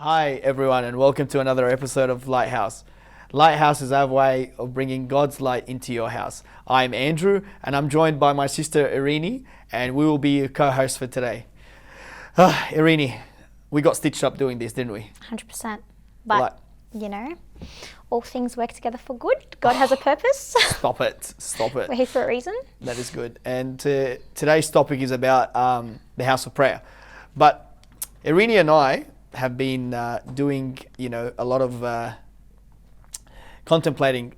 Hi everyone and welcome to another episode of Lighthouse. Lighthouse is our way of bringing God's light into your house. I'm Andrew and I'm joined by my sister Irini and we will be your co-hosts for today. Irini, we got stitched up doing this, didn't we? 100%. But, all things work together for good. God has a purpose. Stop it. We're here for a reason. That is good. And today's topic is about the house of prayer. But Irini and I have been doing, a lot of contemplating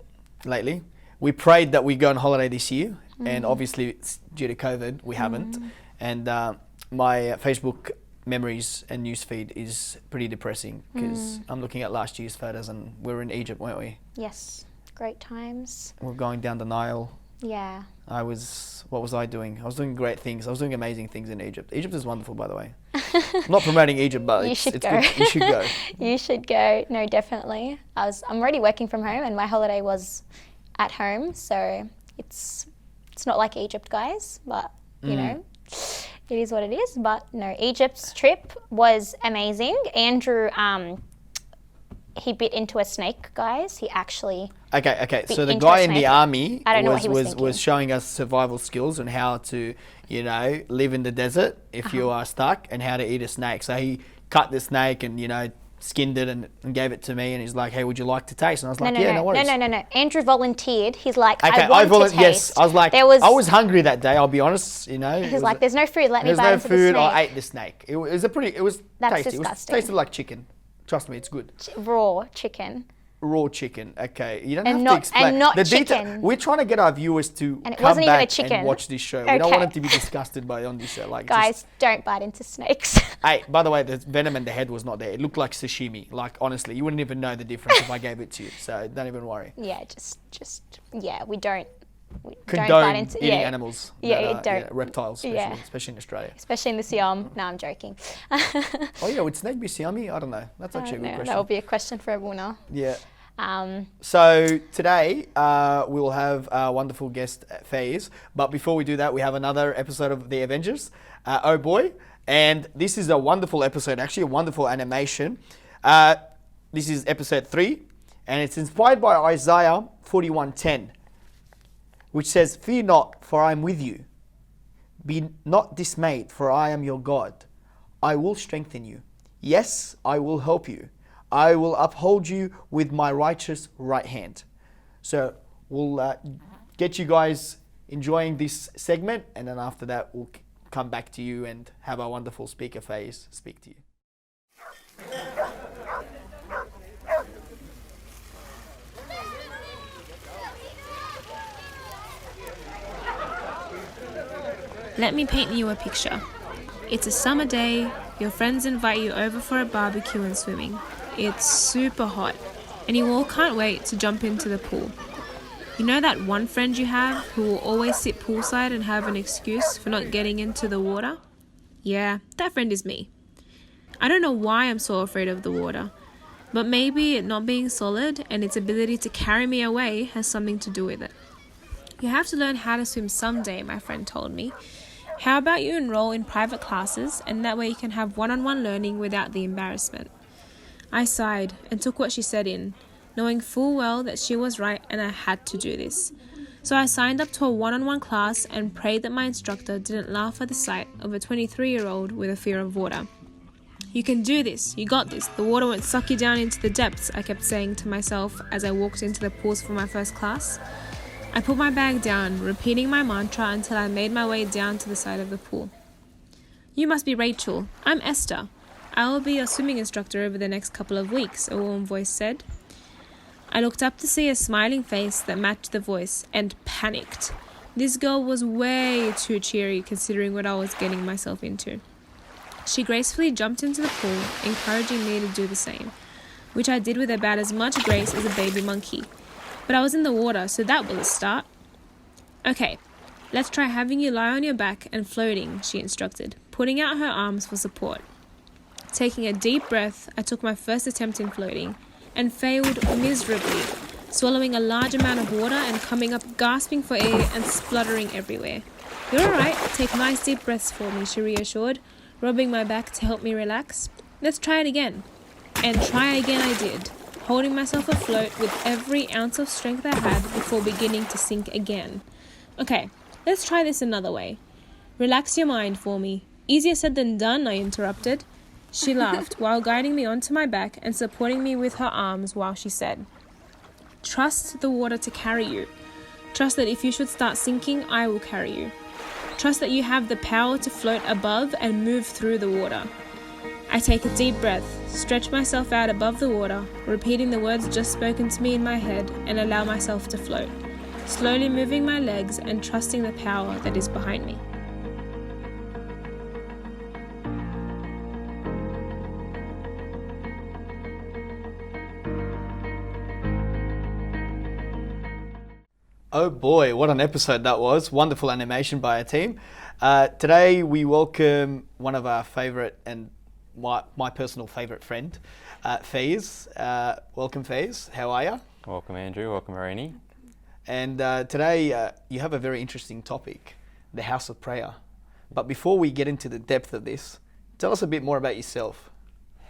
lately. We prayed that we go on holiday this year, and obviously it's due to COVID, we haven't. And my Facebook memories and newsfeed is pretty depressing because I'm looking at last year's photos and we were in Egypt, weren't we? Yes, great times. We're going down the Nile. Yeah. What was I doing? I was doing great things. I was doing amazing things in Egypt. Egypt is wonderful, by the way. I'm not promoting Egypt, but it's go. good. You should go. You should go. No, definitely. I'm already working from home and my holiday was at home, so it's not like Egypt, guys, but you know, it is what it is. But no, Egypt's trip was amazing. Andrew, he bit into a snake, guys. He actually Okay. So the guy in the army was showing us survival skills and how to, live in the desert if you are stuck and how to eat a snake. So he cut the snake and, skinned it and gave it to me and he's like, hey, would you like to taste? And I was like, no worries. No. Andrew volunteered. He's like, okay, I want to taste. Yes, I was like, I was hungry that day, I'll be honest, He's like, there's no food, let me bite into the snake. There's no food, I ate the snake. It was That's tasty. disgusting. It tasted like chicken. Trust me, it's good. Raw chicken. Raw chicken, okay. You don't And have not- to explain. and not the chicken. We're trying to get our viewers to And it come wasn't even a back chicken. and watch this show. We don't Okay. want them to be disgusted on this show. Like, Guys, don't bite into snakes. Hey, by the way, the venom in the head was not there. It looked like sashimi. Like, honestly, you wouldn't even know the difference if I gave it to you. So don't even worry. Yeah, we don't Condone bite into eating animals. Reptiles, especially in Australia. Especially in the Siam. No, I'm joking. Oh yeah, would snake be Siami? I don't know. That's actually a good question. That will be a question for Abuna. Yeah. So today we'll have our wonderful guest Faze, but before we do that, we have another episode of The Avengers. Oh boy, and this is a wonderful episode, actually a wonderful animation. This is episode 3, and it's inspired by Isaiah 41:10, which says, "Fear not, for I am with you. Be not dismayed, for I am your God. I will strengthen you. Yes, I will help you. I will uphold you with my righteous right hand." So we'll get you guys enjoying this segment, and then after that we'll come back to you and have our wonderful speaker Faze speak to you. Let me paint you a picture. It's a summer day, your friends invite you over for a barbecue and swimming. It's super hot, and you all can't wait to jump into the pool. You know that one friend you have who will always sit poolside and have an excuse for not getting into the water? Yeah, that friend is me. I don't know why I'm so afraid of the water, but maybe it not being solid and its ability to carry me away has something to do with it. You have to learn how to swim someday, my friend told me. How about you enroll in private classes, and that way you can have one-on-one learning without the embarrassment. I sighed and took what she said in, knowing full well that she was right and I had to do this. So I signed up to a one-on-one class and prayed that my instructor didn't laugh at the sight of a 23-year-old with a fear of water. "You can do this, you got this, the water won't suck you down into the depths," I kept saying to myself as I walked into the pools for my first class. I put my bag down, repeating my mantra until I made my way down to the side of the pool. "You must be Rachel. I'm Esther. I will be your swimming instructor over the next couple of weeks," a warm voice said. I looked up to see a smiling face that matched the voice and panicked. This girl was way too cheery considering what I was getting myself into. She gracefully jumped into the pool, encouraging me to do the same, which I did with about as much grace as a baby monkey. But I was in the water, so that was a start. "Okay, let's try having you lie on your back and floating," she instructed, putting out her arms for support. Taking a deep breath, I took my first attempt in floating and failed miserably, swallowing a large amount of water and coming up gasping for air and spluttering everywhere. "You're alright, take nice deep breaths for me," she reassured, rubbing my back to help me relax. "Let's try it again." And try again I did, holding myself afloat with every ounce of strength I had before beginning to sink again. Okay, let's try this another way. Relax your mind for me. Easier said than done, I interrupted. She laughed while guiding me onto my back and supporting me with her arms while she said, trust the water to carry you. Trust that if you should start sinking, I will carry you. Trust that you have the power to float above and move through the water. I take a deep breath, stretch myself out above the water, repeating the words just spoken to me in my head, and allow myself to float, slowly moving my legs and trusting the power that is behind me. Oh boy, what an episode that was. Wonderful animation by our team. Today we welcome one of our favourite and my personal favourite friend, Faze. Welcome, Faze. How are you? Welcome, Andrew. Welcome, Irene. And today you have a very interesting topic, the House of Prayer. But before we get into the depth of this, tell us a bit more about yourself.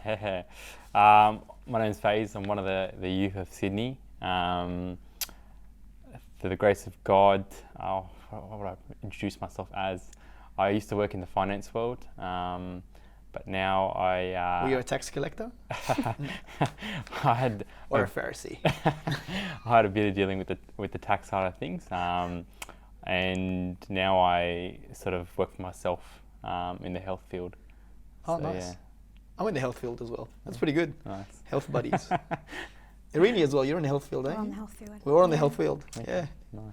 My name's Faze. I'm one of the youth of Sydney. Through the grace of God, what would I introduce myself as? I used to work in the finance world, but now I... Were you a tax collector? a Pharisee? I had a bit of dealing with the tax side of things, and now I sort of work for myself in the health field. Oh, so, nice. Yeah. I'm in the health field as well. That's pretty good. Nice. Health buddies. Irene as well, you're in the health field, eh? We're on the health field. We're all on the health field, yeah. Nice.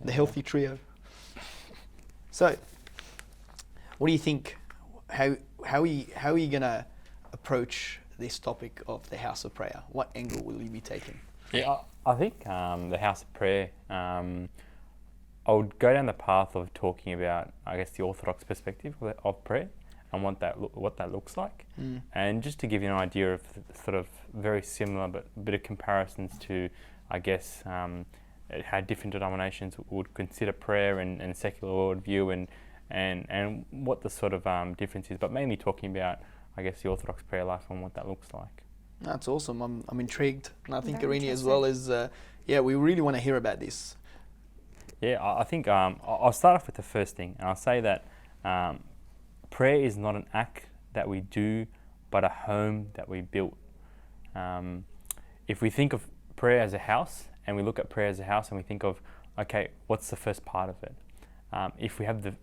The healthy trio. So, what do you think? How are you gonna approach this topic of the House of Prayer? What angle will you be taking? Yeah, I think the House of Prayer, I would go down the path of talking about, I guess, the Orthodox perspective of prayer and what that looks like. And just to give you an idea of sort of very similar but a bit of comparisons to, I guess, how different denominations would consider prayer and secular worldview and what the sort of difference is, but mainly talking about, I guess, the Orthodox prayer life and what that looks like. That's awesome. I'm intrigued, and I think Irene as well is. We really want to hear about this. Yeah, I think I'll start off with the first thing, and I'll say that prayer is not an act that we do, but a home that we build. If we think of prayer as a house, and we look at prayer as a house, and we think of, okay, what's the first part of it? If we have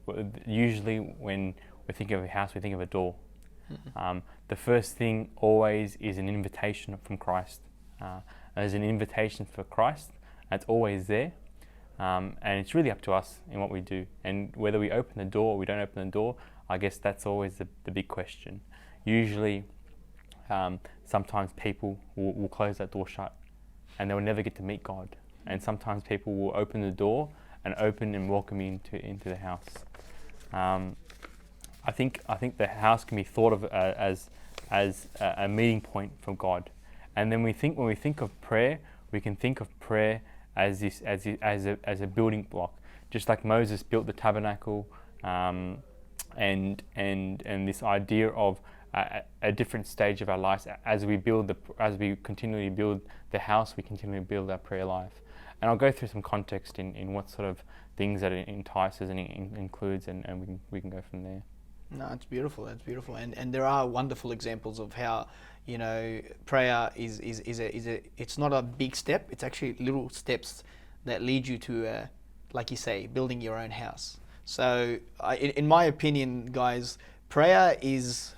usually when we think of a house, we think of a door. The first thing always is an invitation from Christ. There's an invitation for Christ that's always there, and it's really up to us in what we do. And whether we open the door or we don't open the door, I guess that's always the big question. Usually, sometimes people will close that door shut, and they'll never get to meet God. And sometimes people will open the door and welcome you into the house. I think the house can be thought of as a meeting point from God. And then when we think of prayer, we can think of prayer as a building block, just like Moses built the tabernacle, and this idea of a different stage of our lives as we continually build the house, we continually build our prayer life. And I'll go through some context in what sort of things that it entices and includes, and we can go from there. No, it's beautiful. It's beautiful, and there are wonderful examples of how, you know, prayer is it's not a big step. It's actually little steps that lead you to, like you say, building your own house. So, in my opinion, guys, prayer is,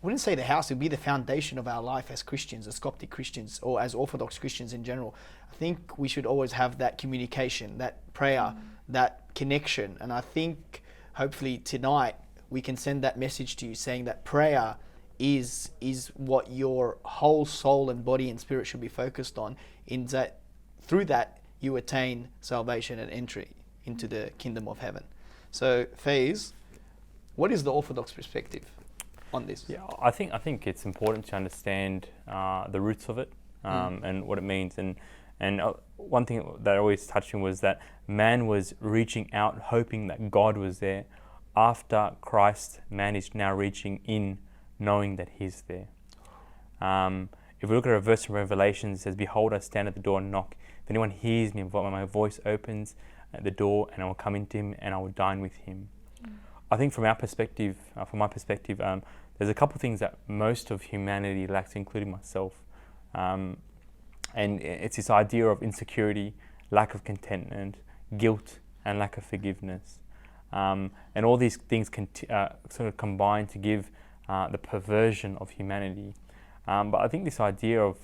I wouldn't say the house, it would be the foundation of our life as Christians, as Coptic Christians, or as Orthodox Christians in general. I think we should always have that communication, that prayer, that connection. And I think hopefully tonight we can send that message to you, saying that prayer is what your whole soul and body and spirit should be focused on, in that through that you attain salvation and entry into the kingdom of heaven. So, Faze, what is the Orthodox perspective on this? Yeah, I think it's important to understand the roots of it and what it means. And one thing that I always touched on was that man was reaching out, hoping that God was there. After Christ, man is now reaching in, knowing that He's there. If we look at a verse from Revelation, it says, "Behold, I stand at the door and knock. If anyone hears me, my voice opens at the door, and I will come into him, and I will dine with him." I think from my perspective, there's a couple of things that most of humanity lacks, including myself. And it's this idea of insecurity, lack of contentment, guilt, and lack of forgiveness. And all these things sort of combine to give the perversion of humanity. But I think this idea of,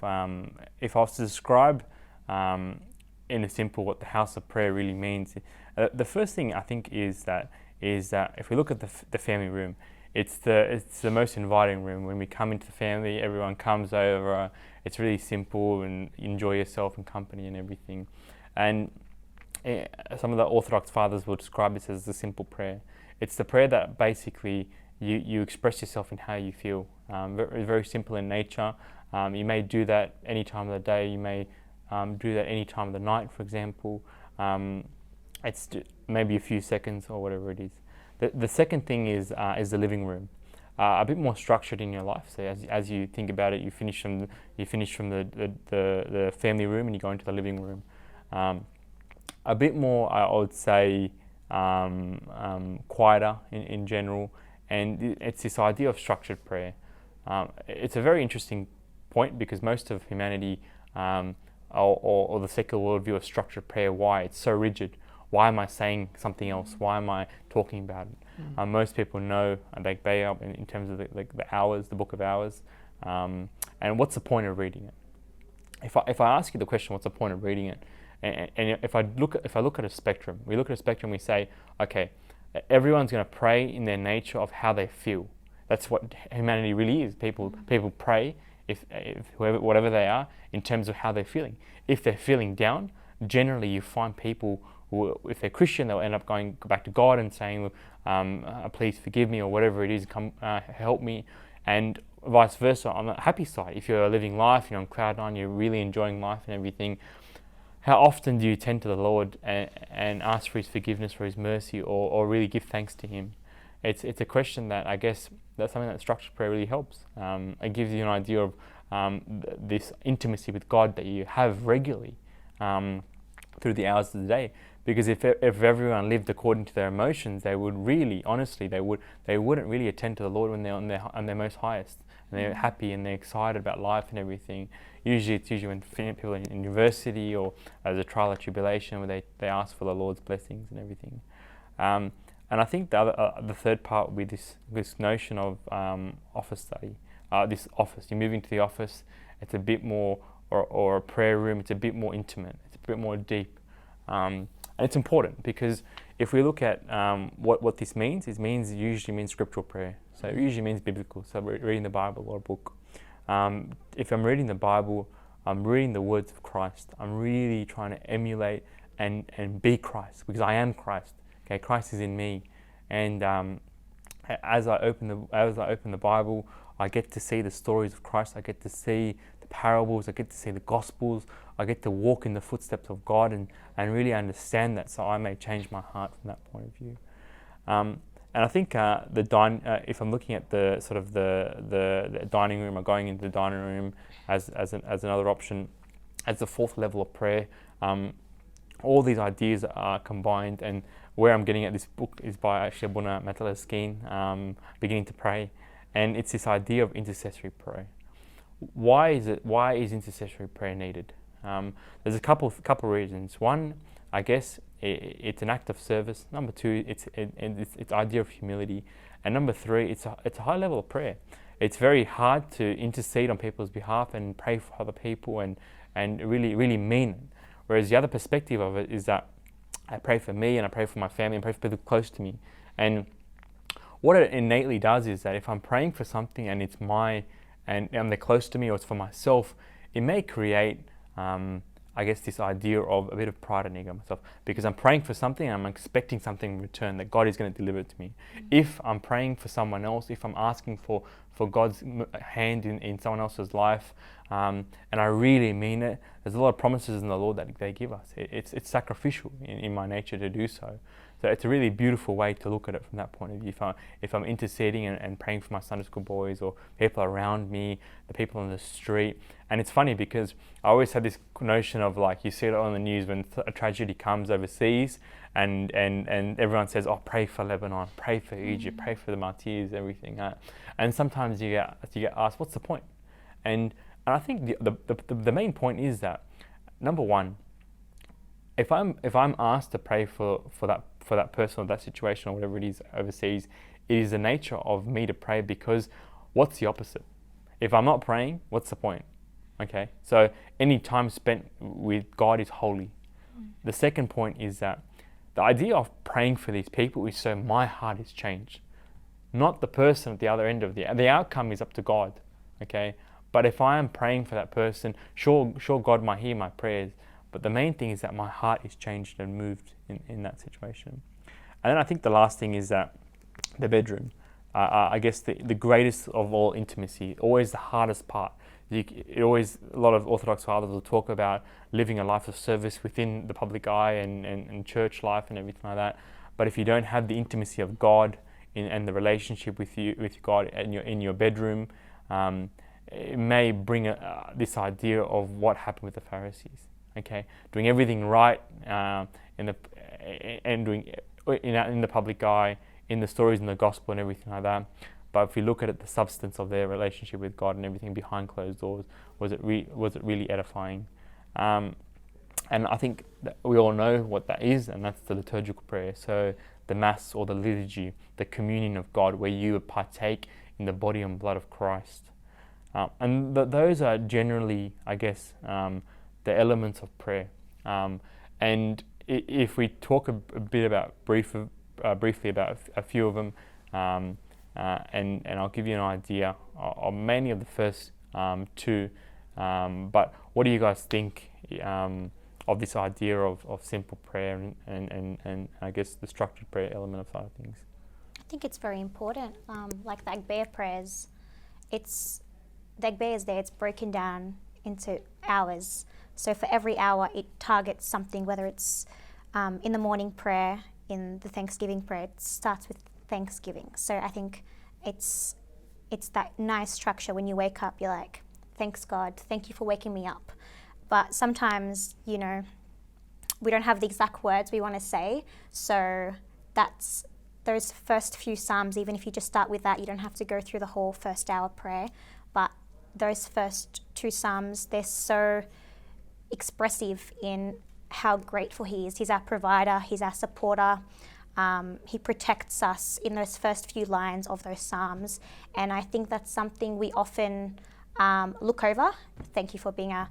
if I was to describe in a simple what the house of prayer really means, the first thing I think is that if we look at the family room, it's the most inviting room. When we come into the family, everyone comes over. It's really simple, and you enjoy yourself and company and everything. And some of the Orthodox fathers will describe this as the simple prayer. It's the prayer that basically you express yourself in how you feel. Very, very simple in nature. You may do that any time of the day. You may do that any time of the night, for example. It's maybe a few seconds or whatever it is. The second thing is the living room. A bit more structured in your life. So as you think about it, you finish from the family room and you go into the living room. A bit more, I would say, quieter in general, and it's this idea of structured prayer. It's a very interesting point because most of humanity or the secular worldview of structured prayer, why it's so rigid. Why am I saying something else? Why am I talking about it? Most people know, they are in terms of the hours, the book of hours, and what's the point of reading it? If I ask you the question, what's the point of reading it? And if I look at a spectrum, we look at a spectrum, we say, okay, everyone's going to pray in their nature of how they feel. That's what humanity really is. People pray if whatever they are in terms of how they're feeling. If they're feeling down, generally you find people who, if they're Christian, they'll end up going back to God and saying, please forgive me, or whatever it is, come help me. And vice versa, on the happy side, if you're living life, you're on cloud nine, you're really enjoying life and everything, how often do you tend to the Lord and ask for His forgiveness, for His mercy, or really give thanks to Him? It's a question that I guess that's something that structured prayer really helps. It gives you an idea of this intimacy with God that you have regularly through the hours of the day. Because if everyone lived according to their emotions, they would really, honestly, they wouldn't really attend to the Lord when they're on their most highest, and they're happy and they're excited about life and everything. Usually when people are in university or as a trial or tribulation, where they ask for the Lord's blessings and everything. And I think the third part would be this notion of office study. This office, you move into the office, it's a bit more, or a prayer room, it's a bit more intimate, it's a bit more deep. And it's important because if we look at what this means, it usually means scriptural prayer. So it usually means biblical, so reading the Bible or a book. If I'm reading the Bible, I'm reading the words of Christ. I'm really trying to emulate and be Christ, because I am Christ. Okay, Christ is in me, and as I open the Bible, I get to see the stories of Christ. I get to see the parables. I get to see the Gospels. I get to walk in the footsteps of God and really understand that, so I may change my heart from that point of view. And I think if I'm looking at the sort of the dining room, or going into the dining room as another option, as the fourth level of prayer, all these ideas are combined. And where I'm getting at this book is by actually Abuna Matala, Beginning to Pray, and it's this idea of intercessory prayer. Why is intercessory prayer needed? There's a couple reasons. One, I guess it's an act of service. Number two, it's idea of humility, and number three, it's a high level of prayer. It's very hard to intercede on people's behalf and pray for other people and really mean it. Whereas the other perspective of it is that I pray for me and I pray for my family and pray for people close to me. And what it innately does is that if I'm praying for something and it's and they're close to me, or it's for myself, it may create I guess this idea of a bit of pride and ego myself, because I'm praying for something and I'm expecting something in return, that God is going to deliver it to me. If I'm praying for someone else, if I'm asking for God's hand in someone else's life, and I really mean it, there's a lot of promises in the Lord that they give us. It's sacrificial in my nature to do so. So So it's a really beautiful way to look at it from that point of view. If I'm interceding and praying for my Sunday school boys or people around me, the people on the street. And it's funny because I always had this notion of, like, you see it on the news when a tragedy comes overseas and everyone says, oh, pray for Lebanon, pray for Egypt, pray for the Maltese, everything. And sometimes you get asked, what's the point? And I think the main point is that, number one, if I'm asked to pray for that person or that situation or whatever it is overseas, it is the nature of me to pray, because what's the opposite? If I'm not praying, what's the point? Okay, so any time spent with God is holy. The second point is that the idea of praying for these people is so my heart is changed, not the person at the other end of the outcome is up to God. Okay, but if I am praying for that person, sure God might hear my prayers, but the main thing is that my heart is changed and moved in that situation. And then I think the last thing is that the bedroom, I guess the greatest of all intimacy, always the hardest part. A lot of Orthodox fathers will talk about living a life of service within the public eye and church life and everything like that. But if you don't have the intimacy of God and the relationship with God in your bedroom, it may bring this idea of what happened with the Pharisees. Okay, doing everything right in the public eye, in the stories in the gospel and everything like that. But if we look at it, the substance of their relationship with God and everything behind closed doors, was it really edifying? And I think that we all know what that is, and that's the liturgical prayer. So the Mass or the liturgy, the communion of God, where you partake in the body and blood of Christ. And those are generally, I guess, the elements of prayer. And if we talk a bit about briefly about a few of them, and I'll give you an idea of many of the first two. But what do you guys think of this idea of simple prayer and I guess the structured prayer element of side of things? I think it's very important. Like the Agbeya prayers, the Agbeya is there, it's broken down into hours. So for every hour, it targets something, whether it's in the morning prayer, in the Thanksgiving prayer, it starts with Thanksgiving. So I think it's that nice structure. When you wake up, you're like, thanks God, thank you for waking me up. But sometimes, we don't have the exact words we want to say. So that's those first few Psalms, even if you just start with that, you don't have to go through the whole first hour prayer. But those first two Psalms, they're so expressive in how grateful He is. He's our provider, He's our supporter. He protects us in those first few lines of those Psalms. And I think that's something we often look over. Thank you for being our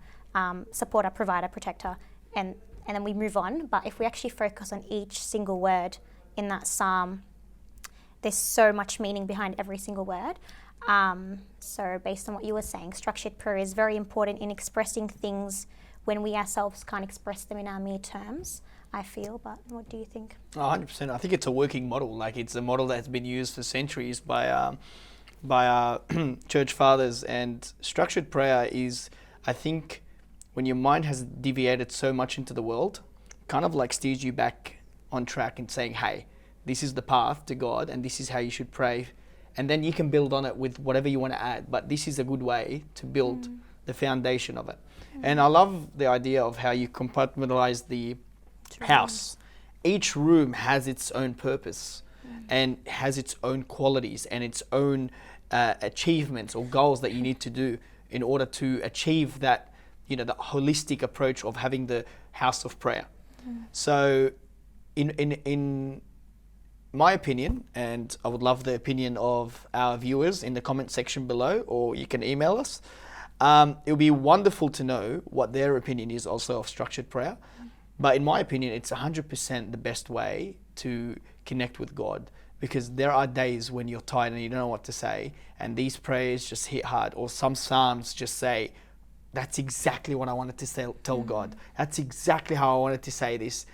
supporter, provider, protector. And then we move on. But if we actually focus on each single word in that Psalm, there's so much meaning behind every single word. So based on what you were saying, structured prayer is very important in expressing things when we ourselves can't express them in our mere terms, I feel. But what do you think? 100%. I think it's a working model. Like, it's a model that's been used for centuries by our church fathers. And structured prayer is, I think, when your mind has deviated so much into the world, kind of like steers you back on track and saying, hey, this is the path to God and this is how you should pray. And then you can build on it with whatever you want to add. But this is a good way to build the foundation of it. And I love the idea of how you compartmentalize the house. Each room has its own purpose and has its own qualities and its own achievements or goals that you need to do in order to achieve that, the holistic approach of having the house of prayer. So in my opinion, and I would love the opinion of our viewers in the comment section below, or you can email us. It would be wonderful to know what their opinion is also of structured prayer. But in my opinion, it's 100% the best way to connect with God, because there are days when you're tired and you don't know what to say, and these prayers just hit hard, or some Psalms just say, that's exactly what I wanted to tell God. That's exactly how I wanted to say this.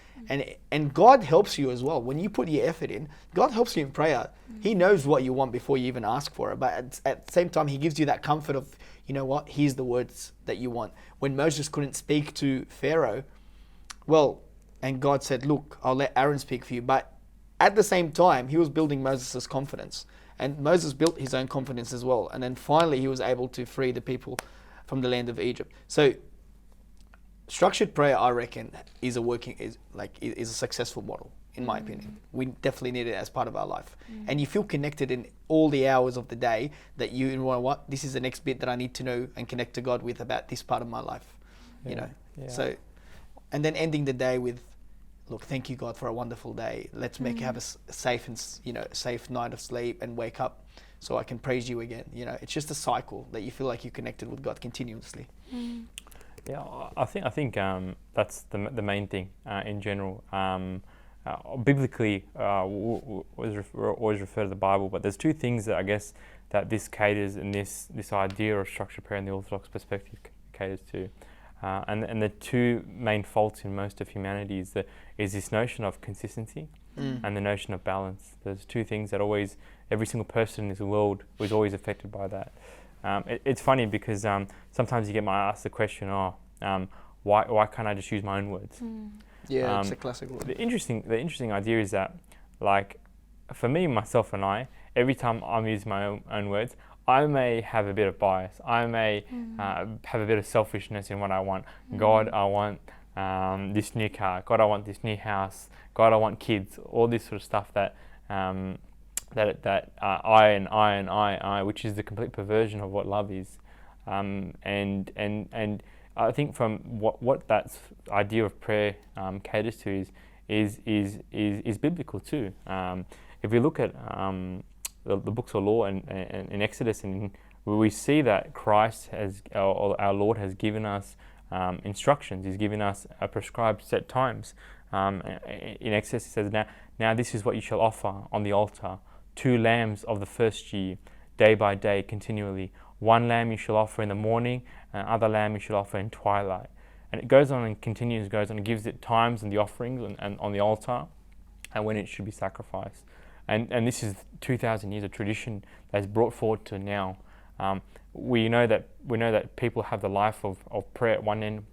And God helps you as well. When you put your effort in, God helps you in prayer. He knows what you want before you even ask for it. But at the same time, He gives you that comfort of, you know what, here's the words that you want. When Moses couldn't speak to Pharaoh, and God said, look, I'll let Aaron speak for you, but at the same time, he was building Moses' confidence. And Moses built his own confidence as well. And then finally, he was able to free the people from the land of Egypt. So structured prayer, I reckon, is a successful model, in my opinion. We definitely need it as part of our life. And you feel connected in all the hours of the day that you know what, this is the next bit that I need to know and connect to God with about this part of my life. You know. So, and then ending the day with, look, thank you, God, for a wonderful day. Let's have a safe and safe night of sleep and wake up so I can praise you again. You know, it's just a cycle that you feel like you're connected with God continuously. Yeah, I think that's the main thing in general. Biblically, we always refer to the Bible, but there's two things that I guess that this caters, and this idea of structured prayer in the Orthodox perspective caters to. And the two main faults in most of humanity is this notion of consistency and the notion of balance. There's two things that every single person in this world was always affected by that. It's funny because sometimes you get asked the question, why can't I just use my own words? Yeah, it's a classic word. The interesting idea is that, like, for me, myself and I, every time I'm using my own words, I may have a bit of bias. I may have a bit of selfishness in what I want. God, I want this new car. God, I want this new house. God, I want kids. All this sort of stuff that I, which is the complete perversion of what love is. And I think from what that idea of prayer caters to is biblical too. If we look at the books of law and in Exodus, and we see that Christ our Lord has given us instructions. He's given us a prescribed set times. In Exodus, it says, now this is what you shall offer on the altar: 2 lambs of the first year, day by day, continually. 1 lamb you shall offer in the morning, and other lamb you shall offer in twilight. And it goes on and continues, goes on and gives it times and the offerings and on the altar, and when it should be sacrificed. And this is 2,000 years of tradition that's brought forward to now. We know that people have the life of prayer at one end,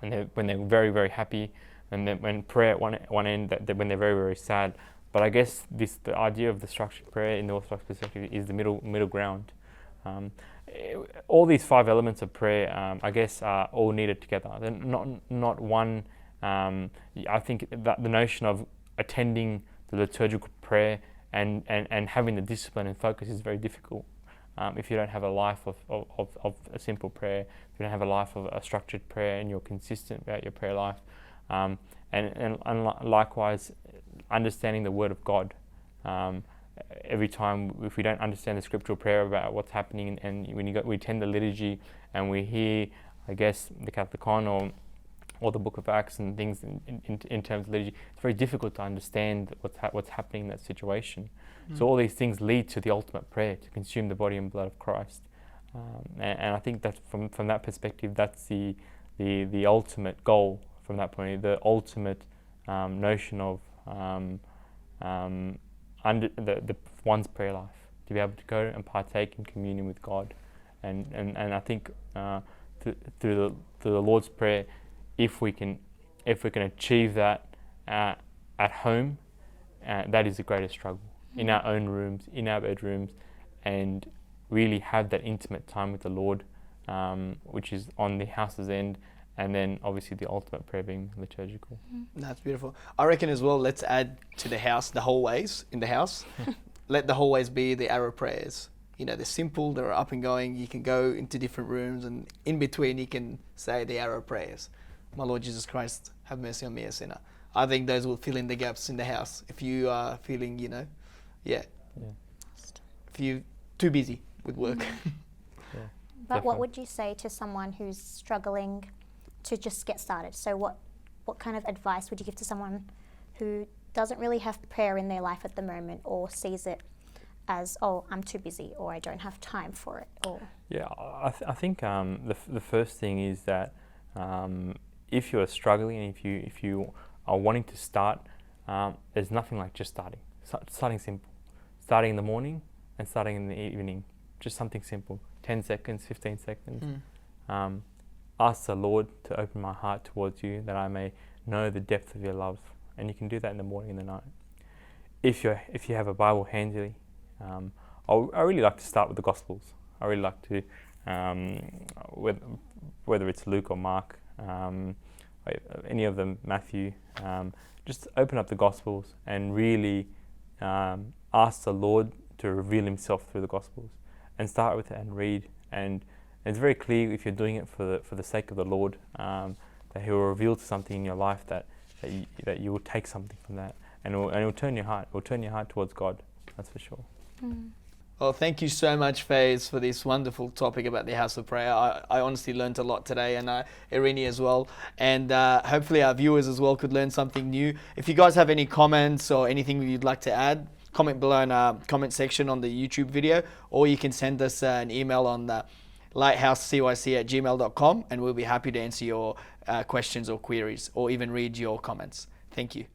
and when they're very, very happy, and then when prayer at one end, when they're very, very sad. But I guess the idea of the structured prayer in the Orthodox perspective is the middle ground. All these 5 elements of prayer, I guess, are all needed together. They're not one. I think that the notion of attending the liturgical prayer and having the discipline and focus is very difficult if you don't have a life of a simple prayer, if you don't have a life of a structured prayer and you're consistent about your prayer life. And likewise, understanding the Word of God. Every time, if we don't understand the scriptural prayer about what's happening, and when we attend the liturgy and we hear, I guess, the Catholicon or the Book of Acts and things in terms of liturgy, it's very difficult to understand what's happening in that situation. So all these things lead to the ultimate prayer, to consume the body and blood of Christ. And I think that from that perspective, that's the ultimate goal from that point, the ultimate notion of under the one's prayer life, to be able to go and partake in communion with God. And I think through the Lord's Prayer, if we can achieve that at home, that is the greatest struggle. In our own rooms, in our bedrooms, and really have that intimate time with the Lord, which is on the house's end, and then obviously the ultimate prayer being liturgical. That's beautiful. I reckon as well, let's add to the house, the hallways in the house. Let the hallways be the arrow prayers. You know, they're simple, they're up and going. You can go into different rooms, and in between you can say the arrow prayers. My Lord Jesus Christ, have mercy on me, a sinner. I think those will fill in the gaps in the house. If you are feeling, if you're too busy with work. But what would you say to someone who's struggling to just get started? So what kind of advice would you give to someone who doesn't really have prayer in their life at the moment, or sees it as, I'm too busy, or I don't have time for it? Or I think the first thing is that if you are struggling and if you are wanting to start, there's nothing like just starting. Starting simple. Starting in the morning and starting in the evening. Just something simple. 10 seconds, 15 seconds. Ask the Lord to open my heart towards you, that I may know the depth of your love. And you can do that in the morning and the night. if you have a Bible handy, I really like to start with the Gospels. I really like to, whether it's Luke or Mark, any of them, Matthew, just open up the Gospels and really ask the Lord to reveal Himself through the Gospels, and start with it and read. And it's very clear, if you're doing it for the sake of the Lord, that He will reveal something in your life that you will take something from that, and it will turn your heart. It will turn your heart towards God. That's for sure. Well, thank you so much, Faze, for this wonderful topic about the House of Prayer. I honestly learned a lot today, and Irini as well. And hopefully our viewers as well could learn something new. If you guys have any comments or anything you'd like to add, comment below in our comment section on the YouTube video, or you can send us an email on the lighthousecyc@gmail.com, and we'll be happy to answer your questions or queries, or even read your comments. Thank you.